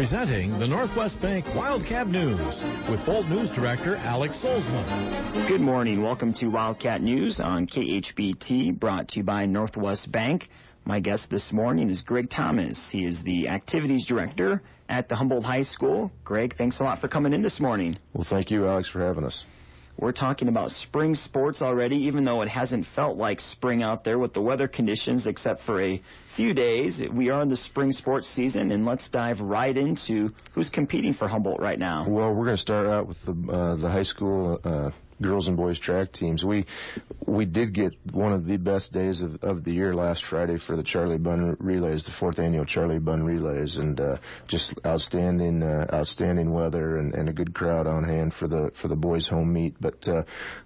Presenting the Northwest Bank Wildcat News with Bolt News Director Alex Solsma. Good morning. Welcome to Wildcat News on KHBT, brought to you by Northwest Bank. My guest this morning is Greg Thomas. He is the Activities Director at the Humboldt High School. Greg, thanks a lot for coming in this morning. Well, thank you, Alex, for having us. We're talking about spring sports already, even though it hasn't felt like spring out there with the weather conditions except for a few days. We are in the spring sports season, and let's dive right into who's competing for Humboldt right now. Well, we're going to start out with the high school girls and boys track teams. We did get one of the best days of the year last Friday for the Charlie Bunn Relays, the 4th annual Charlie Bunn Relays, and just outstanding weather and a good crowd on hand for the boys home meet. But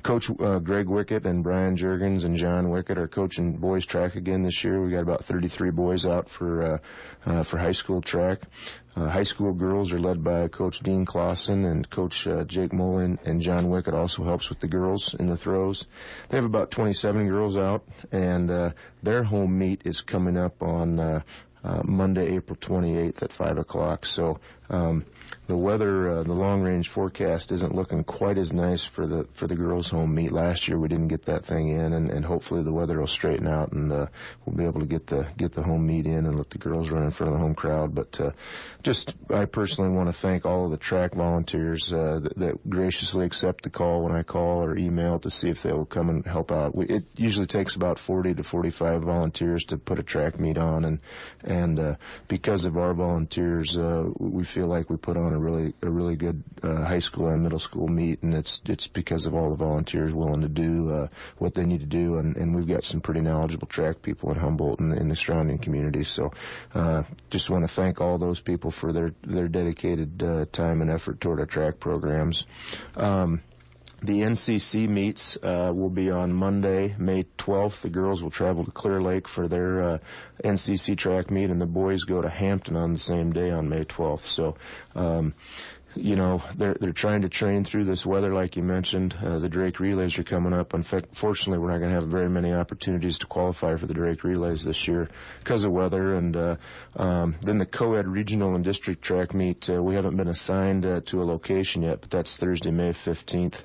Coach Greg Wickett and Brian Juergens and John Wickett are coaching boys track again this year. We got about 33 boys out for high school track. High school girls are led by Coach Dean Clausen, and Coach Jake Mullen and John Wickett also helps with the girls in the throws. They have about 27 girls out, and their home meet is coming up on Monday, April 28th at 5 o'clock. So the weather, the long-range forecast isn't looking quite as nice for the girls' home meet. Last year we didn't get that thing in, and hopefully the weather will straighten out, and we'll be able to get the home meet in and let the girls run in front of the home crowd. But I personally want to thank all of the track volunteers that graciously accept the call when I call or email to see if they will come and help out. It usually takes about 40 to 45 volunteers to put a track meet on, and because of our volunteers, we feel like we put on a really good high school and middle school meet, and it's because of all the volunteers willing to do what they need to do, and we've got some pretty knowledgeable track people in Humboldt and in the surrounding communities. So just want to thank all those people for their dedicated time and effort toward our track programs. The NCC meets will be on Monday, May 12th. The girls will travel to Clear Lake for their NCC track meet, and the boys go to Hampton on the same day on May 12th. So, they're trying to train through this weather, like you mentioned. The Drake Relays are coming up. Unfortunately, we're not going to have very many opportunities to qualify for the Drake Relays this year because of weather. And then the co-ed regional and district track meet, we haven't been assigned to a location yet, but that's Thursday, May 15th.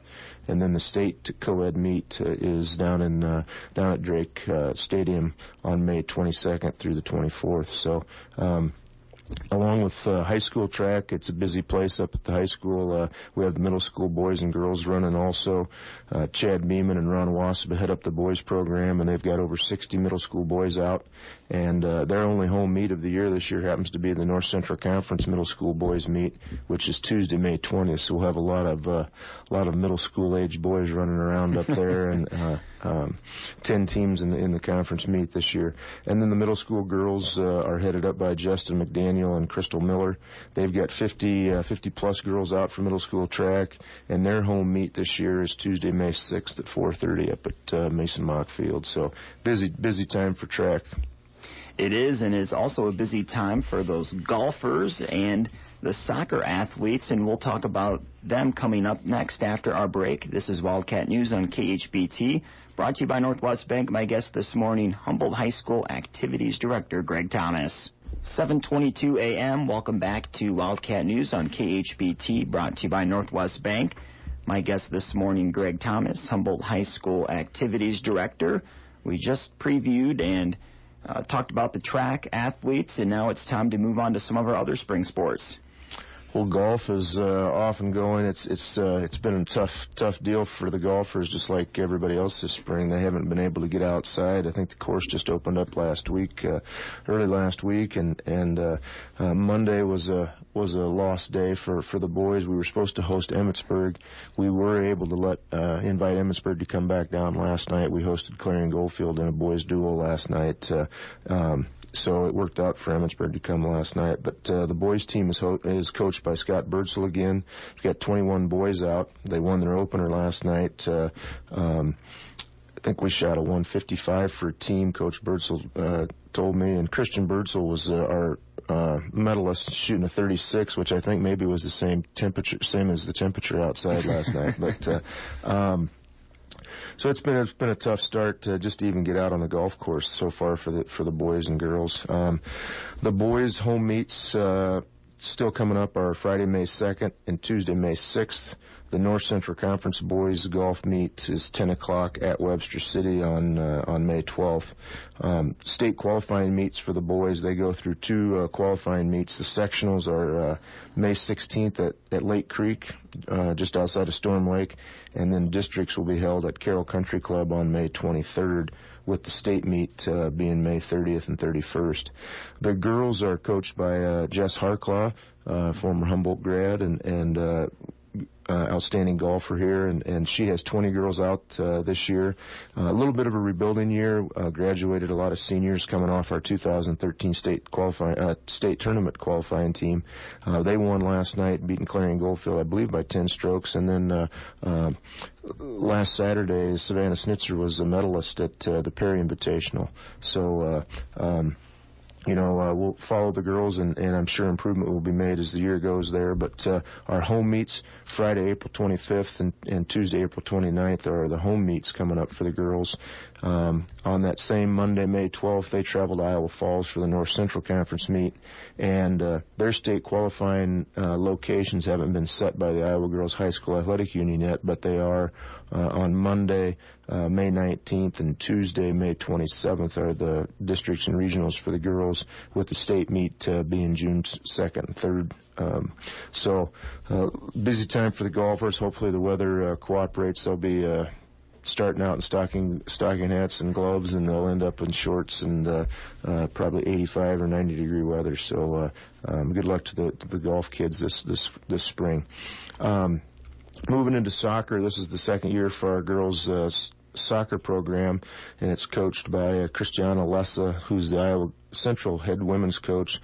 And then the state co-ed meet is down at Drake Stadium on May 22nd through the 24th. So, along with high school track, it's a busy place up at the high school. We have the middle school boys and girls running also. Chad Beeman and Ron Wasaba head up the boys program, and they've got over 60 middle school boys out. And their only home meet of the year this year happens to be the North Central Conference middle school boys meet, which is Tuesday, May 20th. So we'll have a lot of middle school age boys running around up there, and 10 teams in the conference meet this year. And then the middle school girls are headed up by Justin McDaniel and Crystal Miller. They've got 50 plus girls out for middle school track, and their home meet this year is Tuesday, May 6th at 4:30 up at Mason Mock Field. So busy time for track. It is, and it's also a busy time for those golfers and the soccer athletes, and we'll talk about them coming up next after our break. This is Wildcat News on KHBT, brought to you by Northwest Bank. My guest this morning, Humboldt High School Activities Director Greg Thomas. 7:22 a.m. Welcome back to Wildcat News on KHBT, brought to you by Northwest Bank. My guest this morning, Greg Thomas, Humboldt High School Activities Director. We just previewed and talked about the track athletes, and now it's time to move on to some of our other spring sports. Well, golf is off and going. It's been a tough deal for the golfers, just like everybody else this spring. They haven't been able to get outside. I think the course just opened up early last week, and Monday was a lost day for the boys. We were supposed to host Emmitsburg. We were able to invite Emmitsburg to come back down last night. We hosted Clarion Goldfield in a boys duel last night. So it worked out for Emmitsburg to come last night. But the boys team is coached by Scott Birdsell again. We've got 21 boys out. They won their opener last night. I think we shot a 155 for a team, Coach Birdsell told me. And Christian Birdsell was our medalist, shooting a 36, which I think maybe was the same as the temperature outside last night. But so it's been a tough start to just even get out on the golf course so far for the boys and girls. The boys home meets Still coming up are Friday, May 2nd and Tuesday, May 6th. The North Central Conference boys golf meet is 10 o'clock at Webster City on May 12th. State qualifying meets for the boys, they go through two qualifying meets. The sectionals are May 16th at Lake Creek, just outside of Storm Lake, and then districts will be held at Carroll Country Club on May 23rd, with the state meet being May 30th and 31st. The girls are coached by Jess Harklaw, former Humboldt grad and outstanding golfer here, and she has 20 girls out this year. A little bit of a rebuilding year. Graduated a lot of seniors coming off our 2013 state tournament qualifying team. They won last night, beating Clarion Goldfield, I believe, by 10 strokes. And then last Saturday, Savannah Snitzer was a medalist at the Perry Invitational. So we'll follow the girls, and I'm sure improvement will be made as the year goes there. But our home meets, Friday, April 25th and Tuesday, April 29th, are the home meets coming up for the girls. On that same Monday, May 12th, they travel to Iowa Falls for the North Central Conference meet, and their state qualifying locations haven't been set by the Iowa Girls High School Athletic Union yet, but they are on Monday, May 19th, and Tuesday, May 27th, are the districts and regionals for the girls, with the state meet being June 2nd and 3rd. So busy time for the golfers. Hopefully the weather cooperates. They'll be starting out in stocking hats and gloves, and they'll end up in shorts and probably 85 or 90 degree weather. So good luck to the golf kids this spring. Moving into soccer, this is the second year for our girls' soccer program, and it's coached by Christiana Lessa, who's the Iowa Central head women's coach.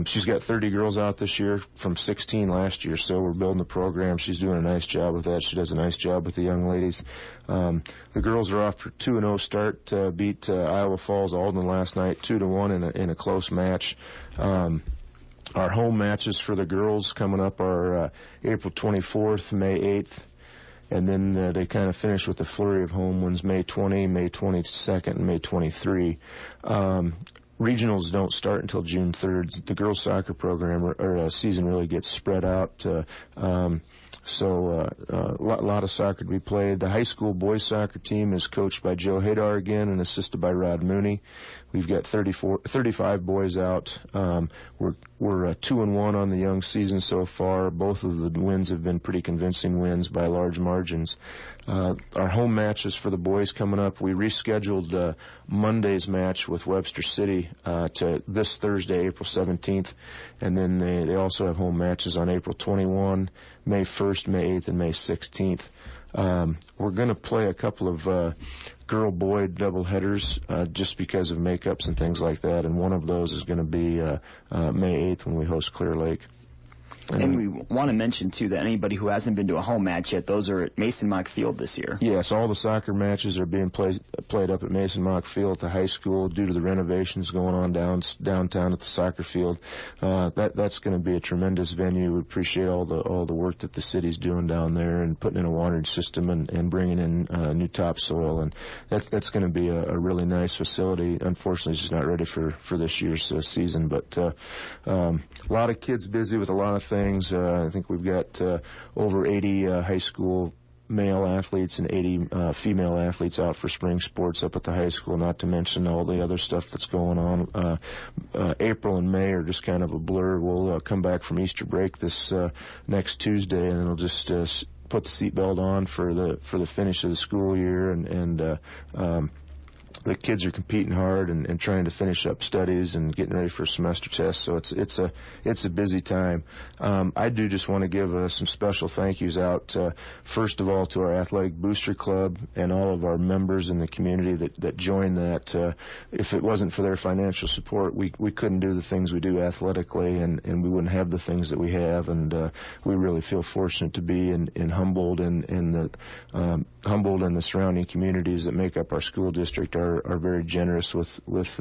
She's got 30 girls out this year from 16 last year, so we're building the program. She's doing a nice job with that. She does a nice job with the young ladies. The girls are off for 2-0 start, beat Iowa Falls Alden last night 2-1 in a close match. Our home matches for the girls coming up are April 24th, May 8th, and then they kind of finish with a flurry of home ones, May 20, May 22nd, and May 23. Regionals don't start until June 3rd. The girls' soccer program or season really gets spread out. So a lot of soccer to be played. The high school boys soccer team is coached by Joe Hadar again and assisted by Rod Mooney. We've got 35 boys out. We're 2-1 on the young season so far. Both of the wins have been pretty convincing wins by large margins. Our home matches for the boys coming up, we rescheduled Monday's match with Webster City to this Thursday, April 17th, and then they also have home matches on April 21, May 1st, May 8th, and May 16th. We're going to play a couple of girl-boy doubleheaders just because of makeups and things like that, and one of those is going to be May 8th when we host Clear Lake. And we want to mention, too, that anybody who hasn't been to a home match yet, those are at Mason Mock Field this year. Yes, all the soccer matches are being played up at Mason Mock Field at the high school due to the renovations going on downtown at the soccer field. That's going to be a tremendous venue. We appreciate all the work that the city's doing down there and putting in a watering system and bringing in new topsoil. And that's going to be a really nice facility. Unfortunately, it's just not ready for this year's season. But a lot of kids busy with a lot of things. I think we've got over 80 high school male athletes and 80 female athletes out for spring sports up at the high school, not to mention all the other stuff that's going on. April and May are just kind of a blur. We'll come back from Easter break this next Tuesday, and then we'll just put the seatbelt on for the finish of the school year, and the kids are competing hard and trying to finish up studies and getting ready for semester tests. So it's a busy time. I do just want to give some special thank yous out, first of all, to our athletic booster club and all of our members in the community that joined that. If it wasn't for their financial support, we couldn't do the things we do athletically, and we wouldn't have the things that we have. And we really feel fortunate to be in Humboldt and the Humboldt and the surrounding communities that make up our school district are very generous with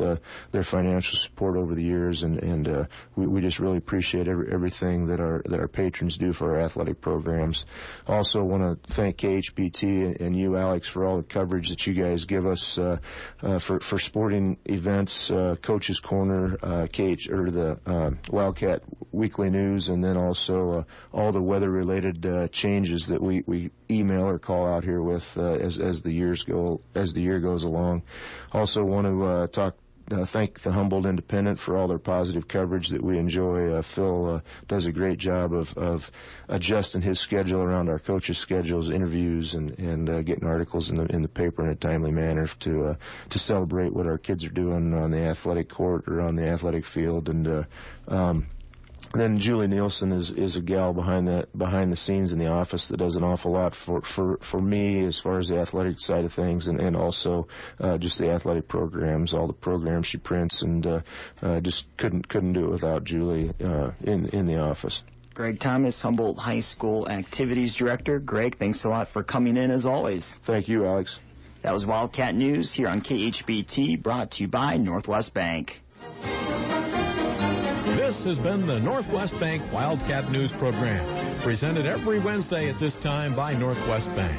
their financial support over the years, and we just really appreciate everything that our patrons do for our athletic programs. Also want to thank KHBT and you, Alex, for all the coverage that you guys give us for sporting events, Coach's Corner, the Wildcat Weekly News, and then also all the weather-related changes that we email or call out here with as the year goes along. Also want to thank the Humboldt Independent for all their positive coverage that we enjoy. Phil does a great job of adjusting his schedule around our coaches' schedules, interviews, and getting articles in the paper in a timely manner to celebrate what our kids are doing on the athletic court or on the athletic field. And then Julie Nielsen is a gal behind the scenes in the office that does an awful lot for me as far as the athletic side of things, and also just the athletic programs, all the programs she prints, and just couldn't do it without Julie in the office. Greg Thomas, Humboldt High School Activities Director. Greg, thanks a lot for coming in as always. Thank you, Alex. That was Wildcat News here on KHBT, brought to you by Northwest Bank. This has been the Northwest Bank Wildcat News Program, presented every Wednesday at this time by Northwest Bank.